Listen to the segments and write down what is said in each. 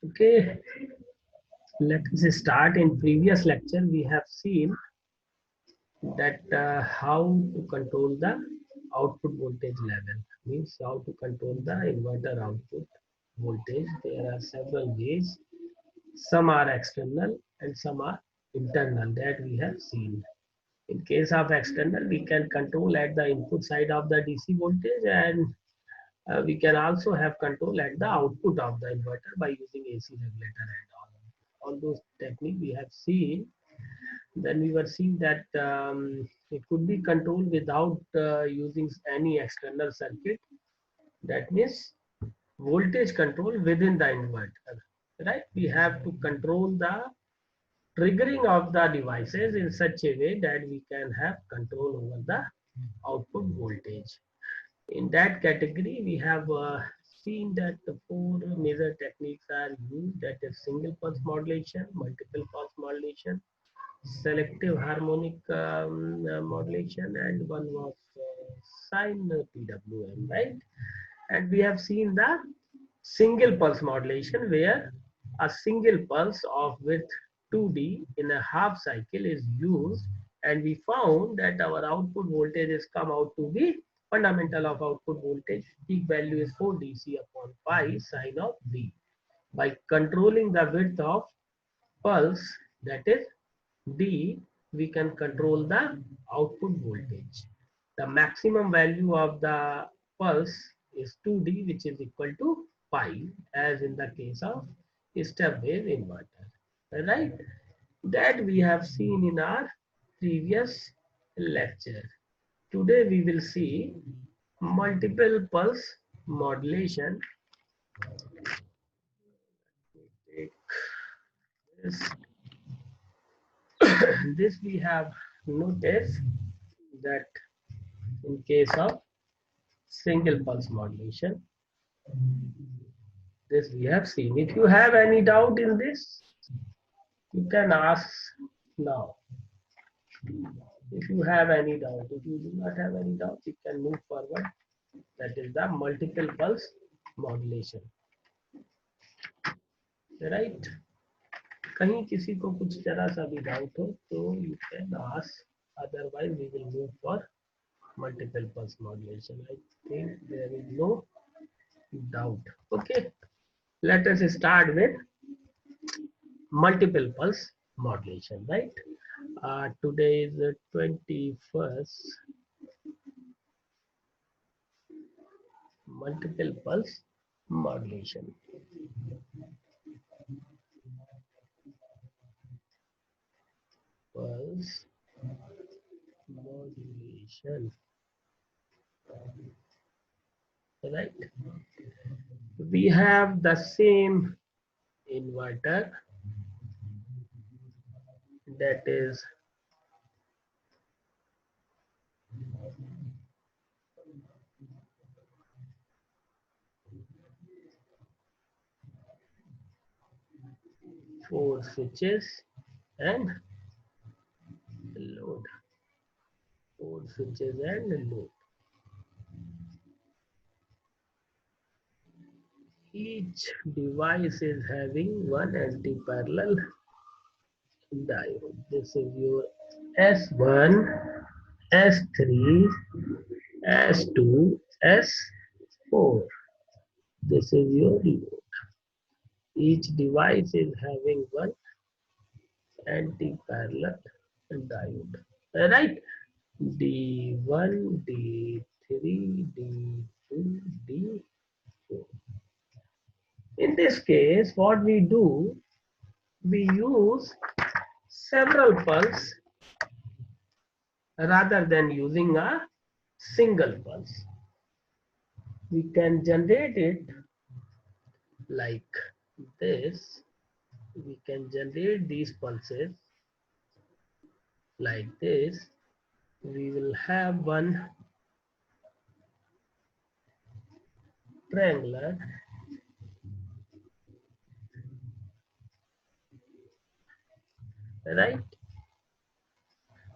Okay, let us start. In previous lecture, we have seen that how to control the output voltage level, means how to control the inverter output voltage. There are several ways. Some are external and some are internal that we have seen. In case of external, we can control at the input side of the DC voltage, and we can also have control at the output of the inverter by using AC regulator and all those techniques we have seen. Then we were seeing that it could be controlled without using any external circuit. That means voltage control within the inverter, right? We have to control the triggering of the devices in such a way that we can have control over the output voltage. In that category, we have seen that the four major techniques are used, that is single pulse modulation, multiple pulse modulation, selective harmonic modulation, and one was sine PWM, right? And we have seen the single pulse modulation where a single pulse of width 2D in a half cycle is used, and we found that our output voltage has come out to be fundamental of output voltage. Peak value is 4 dc upon pi sine of V. By controlling the width of pulse, that is D, we can control the output voltage. The maximum value of the pulse is 2D, which is equal to pi, as in the case of step wave inverter. Right? That we have seen in our previous lecture. Today we will see multiple pulse modulation. Take this. This we have noticed that in case of single pulse modulation, this we have seen. If you have any doubt in this, you can ask now. If you have any doubt, if you do not have any doubt, you can move forward. That is the multiple pulse modulation, right? कहीं किसी को कुछ जरा सा भी doubt हो तो you can ask. Otherwise, we will move for multiple pulse modulation. I think there is no doubt. Okay, let us start with multiple pulse modulation, right? Today is the 21st. Multiple pulse modulation. Pulse modulation, right? We have the same inverter, that is four switches and load. Four switches and load. Each device is having one anti-parallel diode. This is your S1, S3, S2, S4. This is your load. Each device is having one anti-parallel diode. Right? D1, D3, D2, D4. In this case, what we do, we use several pulse rather than using a single pulse. We can generate it like this. We can generate these pulses like this. We will have one triangular right,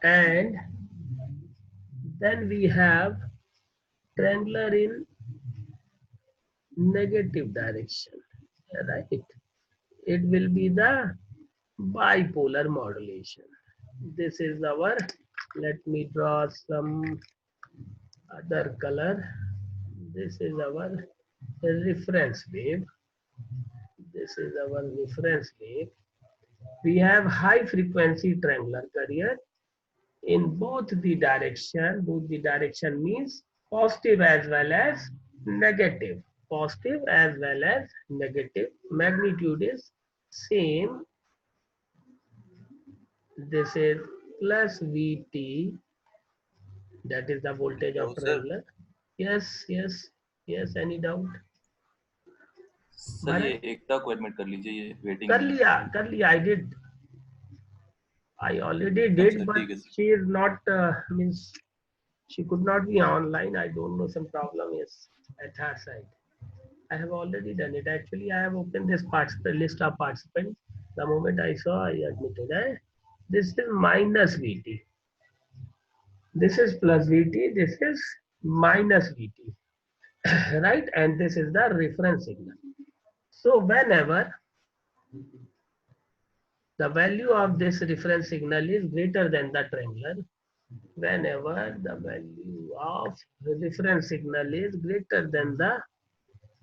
and then we have triangular in negative direction, right? it will be the bipolar modulation. This is our, let me draw some other color. This is our reference wave. This is our reference wave. We have high frequency triangular carrier in both the direction. Both the direction means positive as well as negative. Positive as well as negative. Magnitude is same. This is plus Vt, that is the voltage of hello sir. triangular. Yes, yes, yes. Any doubt? Sir ये Bharat? एकता को admit कर लीजिए, ये waiting कर में है. लिया, कर लिया. I already अच्छा did, but ठीक है sir. she is not means she could not be online. I don't know, some problem is at her side. I have already done it. Actually, I have opened this list of participants. The moment I saw, I admitted. This is minus Vt. This is plus Vt. This is minus Vt. Right? And this is the reference signal. So whenever the value of this reference signal is greater than the triangular, whenever the value of the reference signal is greater than the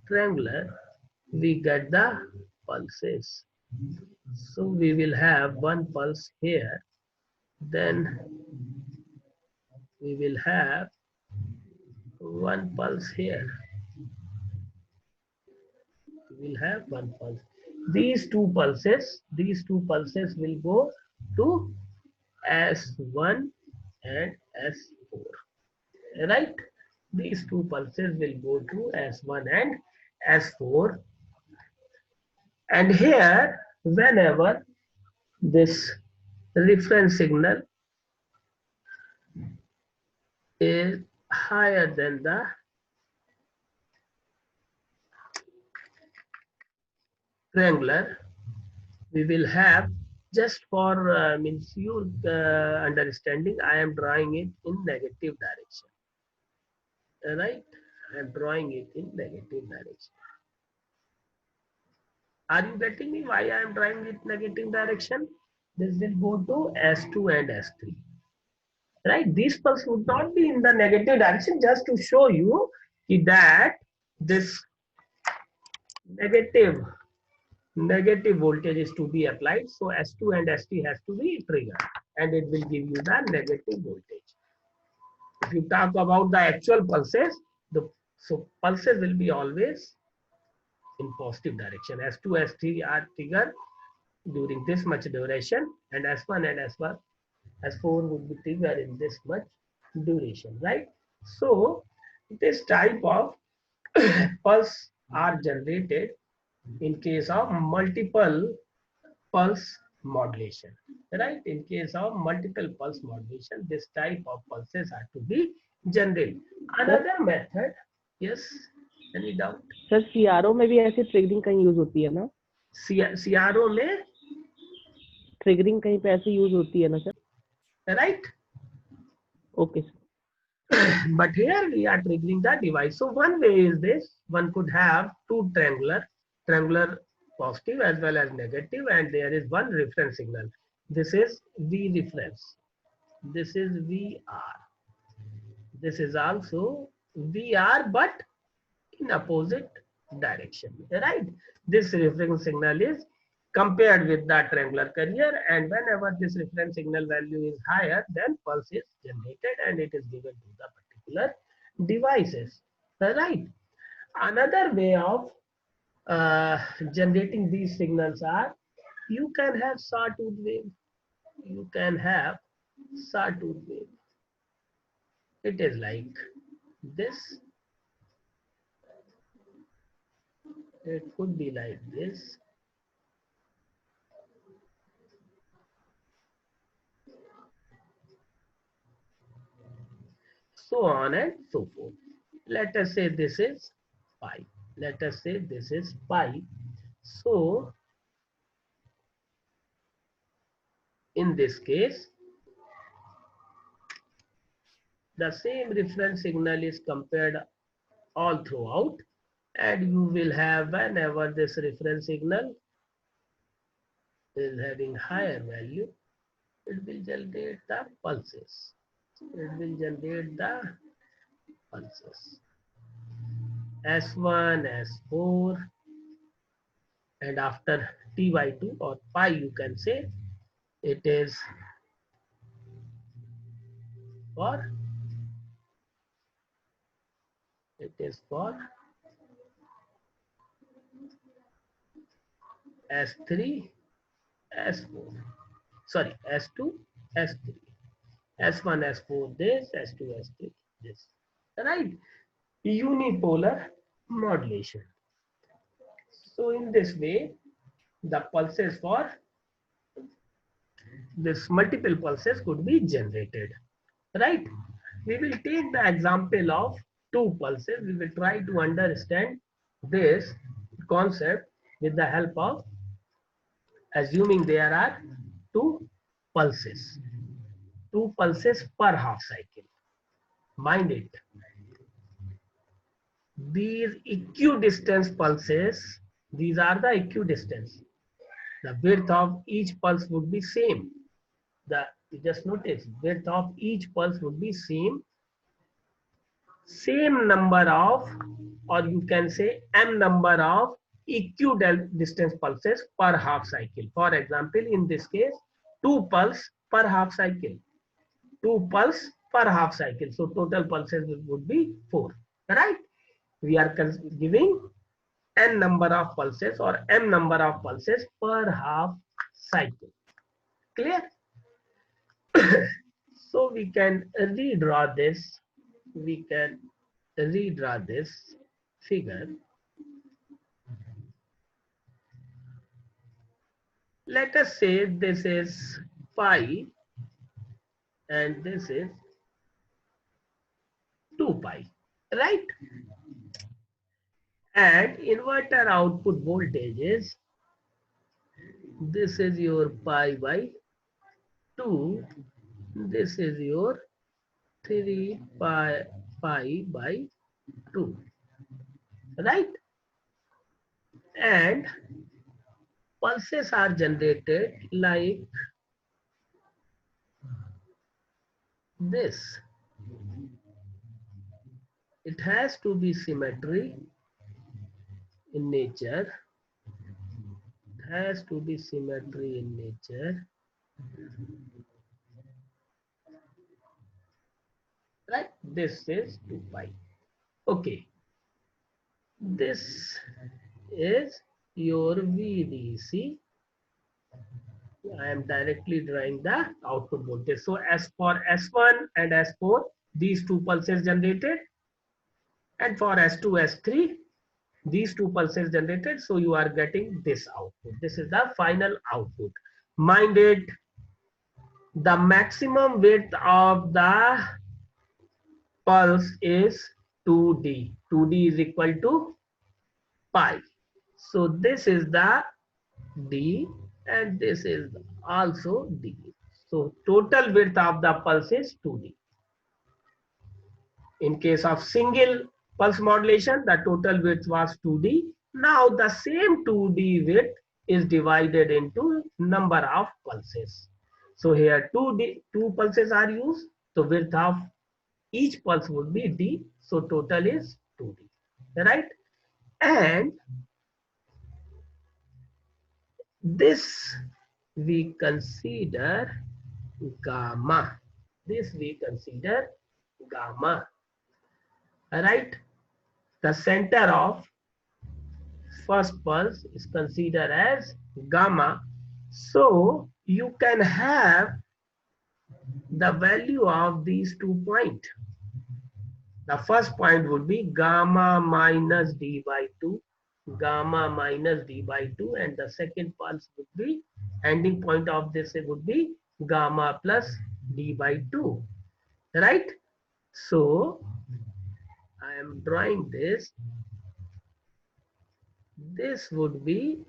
triangular, we get the pulses. So we will have one pulse here, then we will have one pulse here. We will have one pulse. These two pulses will go to S1 and S4. Right? These two pulses will go to S1 and S4. And here, whenever this reference signal is higher than the triangular, we will have, just for means your understanding, I am drawing it in negative direction. Right? I am drawing it in negative direction. Are you getting me why I am drawing it negative direction? This will go to S2 and S3. Right? These pulse would not be in the negative direction, just to show you that this negative voltage is to be applied. So S2 and S3 has to be triggered, and it will give you the negative voltage. If you talk about the actual pulses, so pulses will be always in positive direction. S2, S3 are triggered during this much duration, and S1 and S4 would be triggered in this much duration, right? So this type of pulse are generated in case of multiple pulse modulation, right? In case of multiple pulse modulation, this type of pulses are to be generated. Another method, yes, any doubt? Sir CRO में भी ऐसी triggering कहीं use होती है ना? CRO में triggering कहीं पे ऐसी यूज होती है ना sir? right? Okay sir. But here we are triggering the device. So one way is this: one could have two triangular positive as well as negative, and there is one reference signal. This is V reference. This is VR. This is also VR, but in opposite direction, right? This reference signal is compared with the triangular carrier, and whenever this reference signal value is higher, then pulse is generated and it is given to the particular devices, right? Another way of generating these signals are, you can have sawtooth wave. You can have sawtooth wave. It is like this. It could be like this. So on and so forth. Let us say this is pi. Let us say this is pi. So in this case, the same reference signal is compared all throughout, and you will have, whenever this reference signal is having higher value, it will generate the pulses. It will generate the pulses. S1, S4, and after T by 2 or pi, you can say it is for S3, S4. Sorry, S2, S3. S1, S4 this, S2, S3 this. Right? Unipolar modulation. So in this way, the pulses for this multiple pulses could be generated. Right? We will take the example of two pulses. We will try to understand this concept with the help of assuming there are two pulses. Two pulses per half cycle. Mind it. These equidistance pulses, these are the equidistance. The width of each pulse would be same. You just notice width of each pulse would be same number of, or you can say m number of equidistance pulses per half cycle. For example, in this case, two pulse per half cycle. Two pulse per half cycle. So total pulses would be 4. Right? We are giving n number of pulses or m number of pulses per half cycle. Clear? So we can redraw this. We can redraw this figure. Let us say this is pi and this is 2 pi, right? And inverter output voltage is, this is your pi by 2, this is your 3 pi by 2, right? And pulses are generated like this. It has to be symmetry in nature. It has to be symmetry in nature. Right? This is 2 pi. Okay. This is your VDC. I am directly drawing the output voltage. So as for S1 and S4, these two pulses generated. And for S2, S3, these two pulses generated. So you are getting this output. This is the final output. Mind it, the maximum width of the pulse is 2D. 2D is equal to pi. So this is the D and this is also D. So total width of the pulse is 2D. In case of single pulse modulation, the total width was 2D. Now the same 2D width is divided into number of pulses. So here two pulses are used. So width of each pulse would be D. So total is 2D, right? And this we consider gamma. This we consider gamma, right? The center of first pulse is considered as gamma. So you can have the value of these 2 points. The first point would be gamma minus d by 2, gamma minus d by 2, and the second pulse would be, ending point of this would be gamma plus d by 2, right? So I am drawing this. This would be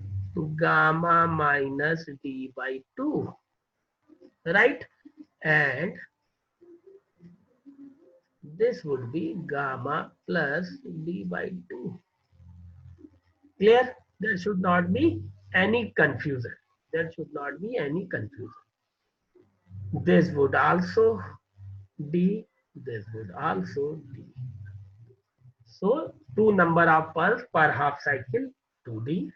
gamma minus d by 2, right? And this would be gamma plus d by 2. Clear? There should not be any confusion. There should not be any confusion. This would also D, this would also D. So 2 number of pulse per half cycle, 2D.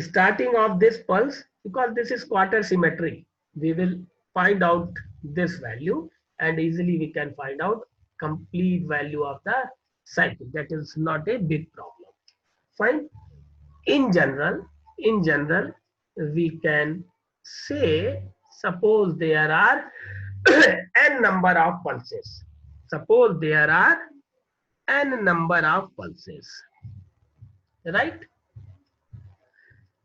Starting of this pulse, because this is quarter symmetry, we will find out this value and easily we can find out complete value of the cycle. That is not a big problem. Fine. In general, we can say, suppose there are n number of pulses. Suppose there are n number of pulses, right?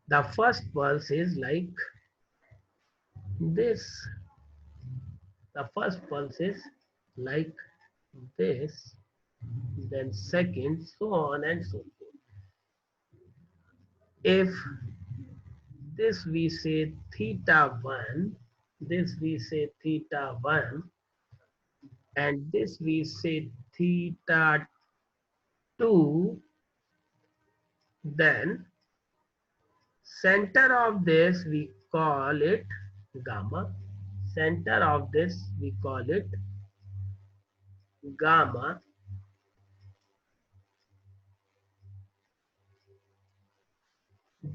The first pulse is like this. The first pulse is like this, then second, so on and so forth. If this we say theta 1, this we say theta 1, and this we say theta 2, then center of this we call it gamma. Center of this we call it gamma.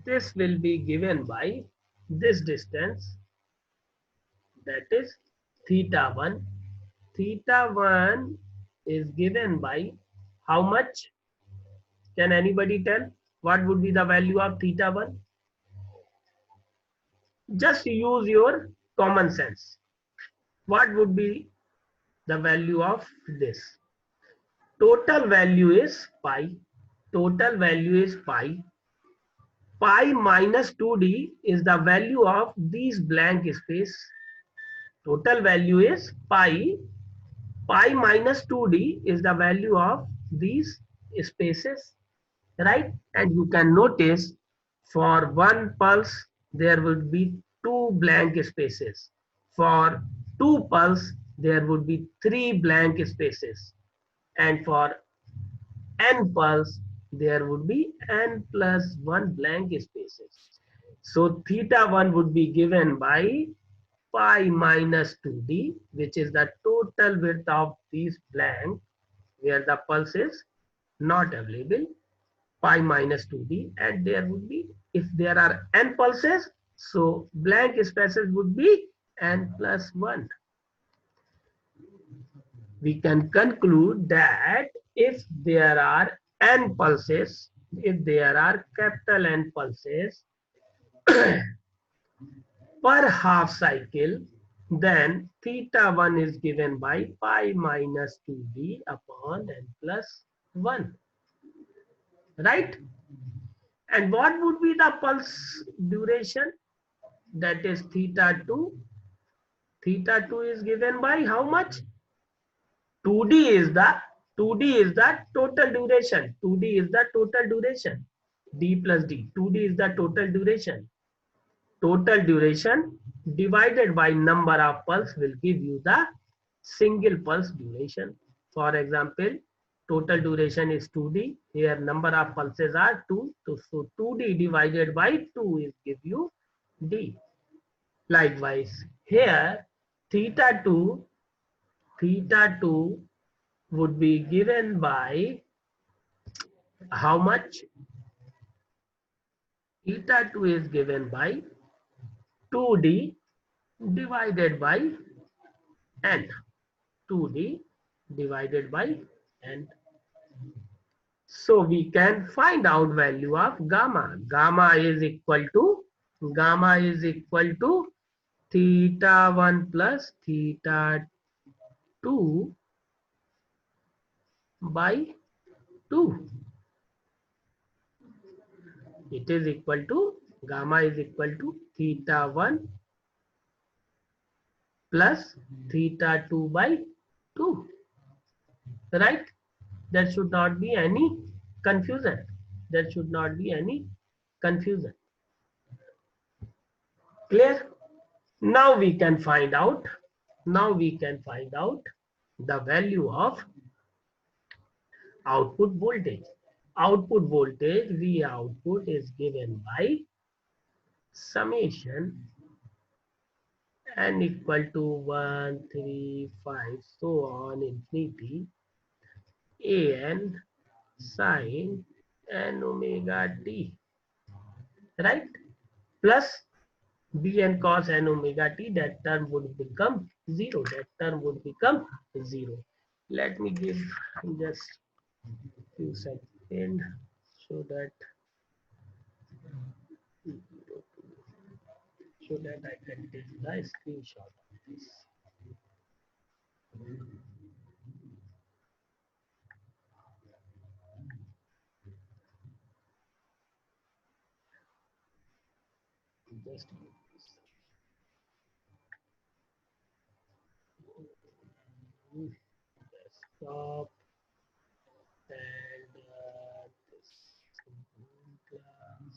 This will be given by this distance, that is theta 1. Theta 1 is given by how much? Can anybody tell what would be the value of theta 1? Just use your common sense. What would be the value of this? Total value is pi. Total value is pi. Pi minus 2d is the value of these blank space. Total value is pi. Pi minus 2d is the value of these spaces, right? And you can notice for one pulse there would be 2 blank spaces. For 2 pulse there would be 3 blank spaces, and for n pulse there would be n plus 1 blank spaces. So theta 1 would be given by pi minus 2d, which is the total width of these blank where the pulse is not available, pi minus 2d, and there would be, if there are n pulses, so blank spaces would be n plus 1. We can conclude that if there are n pulses, if there are capital N pulses per half cycle, then theta 1 is given by pi minus 2d upon n plus 1, right? And what would be the pulse duration? That is theta 2. Theta 2 is given by how much? 2d is the total duration. 2d is the total duration. D plus d. 2d is the total duration. Total duration divided by number of pulse will give you the single pulse duration. For example, total duration is 2d. Here number of pulses are 2. So 2d divided by 2 is give you d. Likewise, here theta 2 would be given by how much? Theta 2 is given by 2d divided by n. 2d divided by n. So we can find out value of gamma. Gamma is equal to theta 1 plus theta 2 by 2. It is equal to, gamma is equal to theta 1 plus theta 2 by 2, right? There should not be any confusion. There should not be any confusion. Clear? Now we can find out the value of output voltage. Output voltage, V output, is given by summation n equal to 1, 3, 5, so on infinity an sin n omega t, right? Plus bn cos n omega t, that term would become 0. That term would become 0. Let me give just few seconds so that I can take the screenshot of this. Just desktop and this class.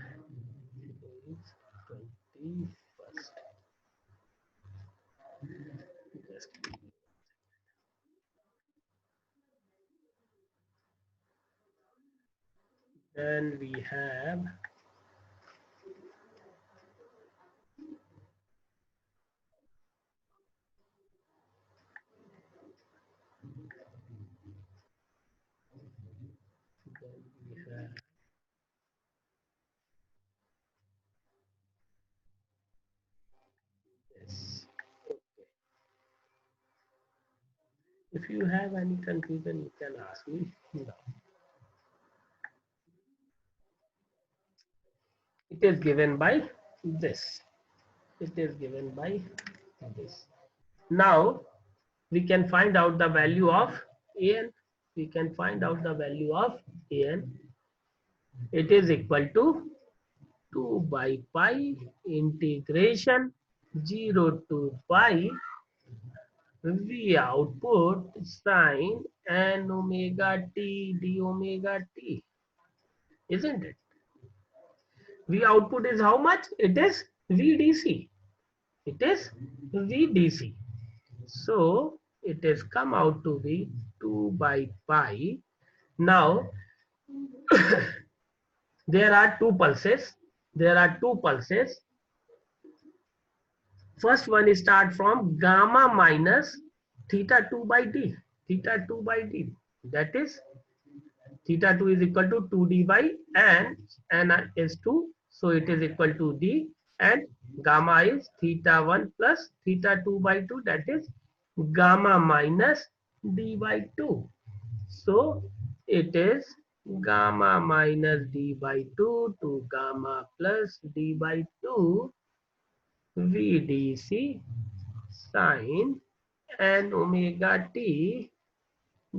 Then is 21st. Just then we have this. If you have any confusion, you can ask me now. It is given by this. It is given by this. Now we can find out the value of an. We can find out the value of an. It is equal to 2 by pi integration 0 to pi v output sine n omega t d omega t, isn't it? V output is how much? It is VDC. It is VDC. So it is come out to be 2 by pi. Now there are two pulses. There are two pulses. First one is start from gamma minus theta 2 by d. Theta 2 by d. That is theta 2 is equal to 2d by n is 2. So it is equal to d, and gamma is theta 1 plus theta 2 by 2, that is gamma minus d by 2. So it is gamma minus d by 2 to gamma plus d by 2 VDC sine n omega t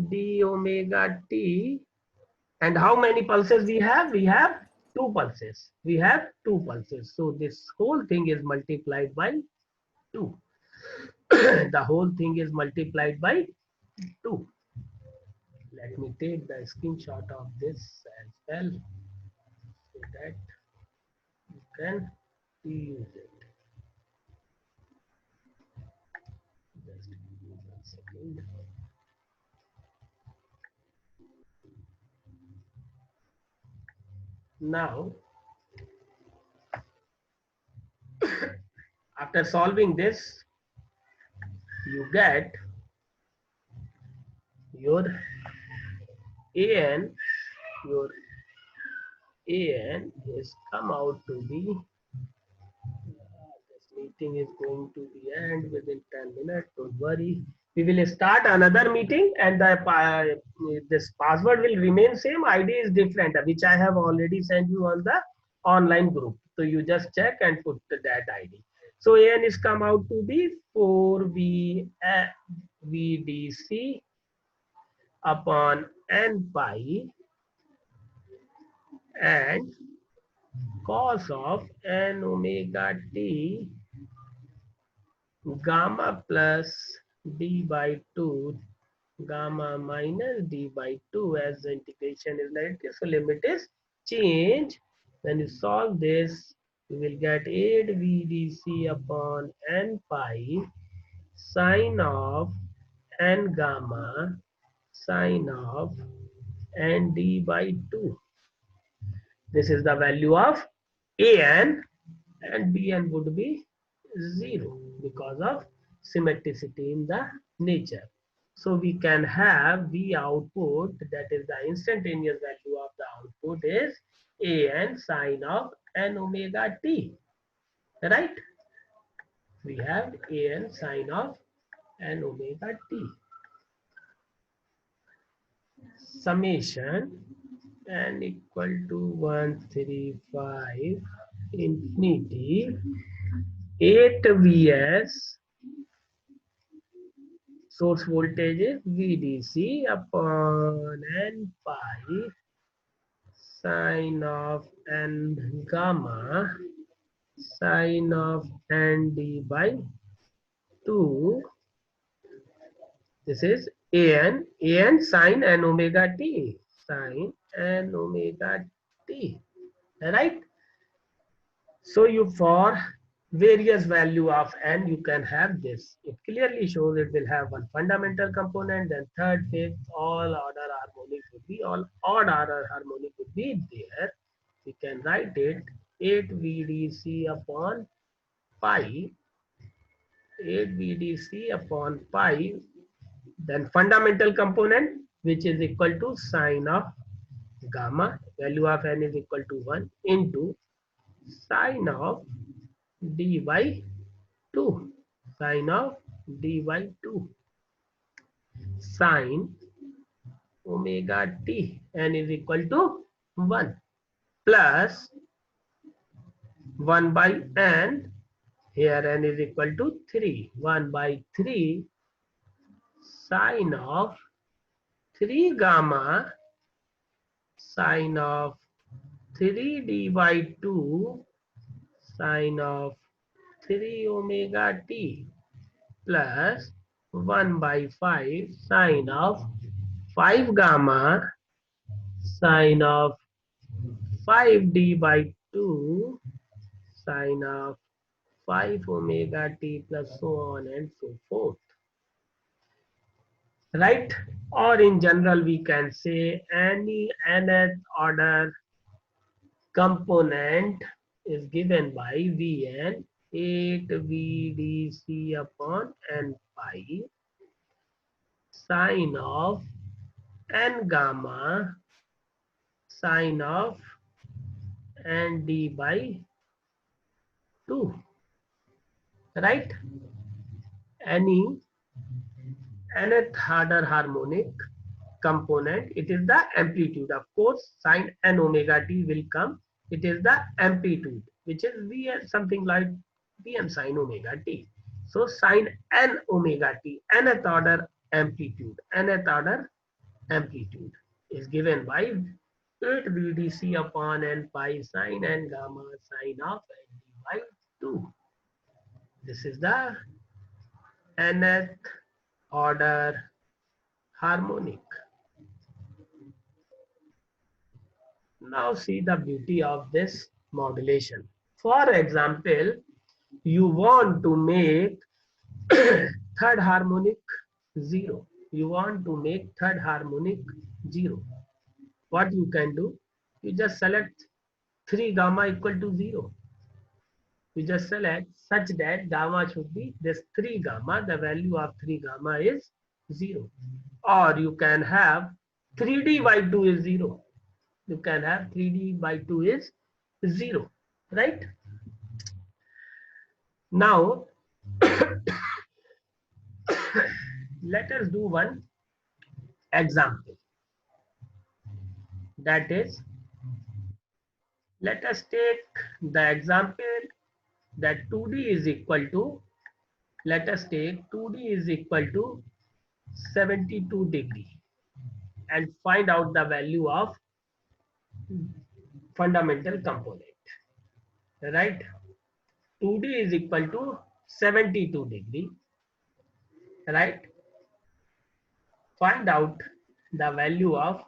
d omega t. And how many pulses we have? We have two pulses. We have two pulses. So this whole thing is multiplied by 2. The whole thing is multiplied by 2. Let me take the screenshot of this as well so that you can use it. Just give me 1 second. Now, after solving this, you get your an, your an is come out to be, this meeting is going to be end within 10 minutes, don't worry. We will start another meeting, and this password will remain same, ID is different, which I have already sent you on the online group. So you just check and put that ID. So an is come out to be 4 VDC upon n pi, and cos of n omega t gamma plus d by 2 gamma minus d by 2, as the integration is like this. So limit is change. When you solve this, you will get 8 VDC upon n pi sine of n gamma sine of and d by 2. This is the value of an, and bn would be 0 because of symmetricity in the nature. So we can have the output, that is the instantaneous value of the output is an sine of n omega t, right? We have an sine of n omega t. Summation n equal to 135 infinity 8 Vs source voltage is VDC upon n pi sine of n gamma sine of n d by 2. This is an sine n omega t, sine n omega t, right? So you, for various value of n, you can have this. It clearly shows it will have one fundamental component, then third, fifth, all order harmonic would be, all odd order harmonic would be there. We can write it 8 VDC upon pi, 8 VDC upon pi, then fundamental component, which is equal to sine of gamma, value of n is equal to 1 into sine of d by 2, sine of d by 2, sine omega t, n is equal to 1 plus 1 by n, here n is equal to 3, 1 by 3 sine of 3 gamma sine of 3 d by 2 sine of 3 omega t plus 1 by 5 sine of 5 gamma sine of 5 d by 2 sine of 5 omega t plus so on and so forth, right? Or in general we can say any nth order component is given by Vn 8 VDC upon n pi sine of n gamma sine of n d by 2, right? Any nth order harmonic component, it is the amplitude. Of course, sine n omega t will come. It is the amplitude, which is Vn, something like Vm sine omega t. So sine n omega t, nth order amplitude, nth order amplitude is given by 8 VDC upon n pi sine n gamma sine of n d by 2. This is the nth order harmonic. Now see the beauty of this modulation. For example, you want to make third harmonic 0. You want to make third harmonic 0. What you can do? You just select 3 gamma equal to 0. You just select such that gamma should be this 3 gamma. The value of 3 gamma is 0. Or you can have 3d by 2 is 0. You can have 3d by 2 is 0, right? Now, let us do one example. That is, let us take the example that 2d is equal to, let us take 2d is equal to 72 degree and find out the value of fundamental component, right? 2d is equal to 72 degree, right? Find out the value of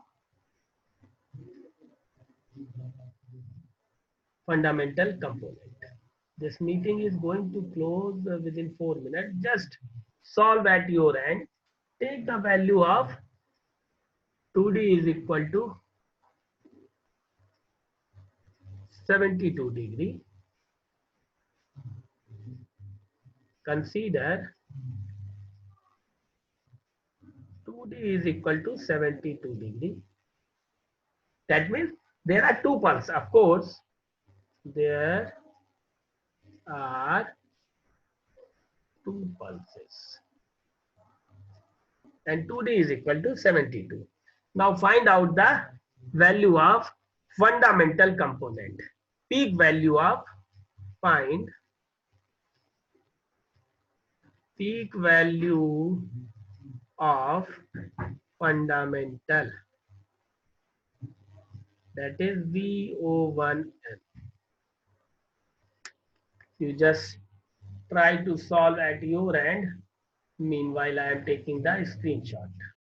fundamental component. This meeting is going to close within 4 minutes. Just solve at your end. Take the value of 2D is equal to 72 degree. Consider 2D is equal to 72 degree. That means there are two pulses. Of course, there are two pulses. And 2D is equal to 72. Now find out the value of fundamental component. Peak value of, find peak value of fundamental, that is VO1M. You just try to solve at your end. Meanwhile, I am taking the screenshot.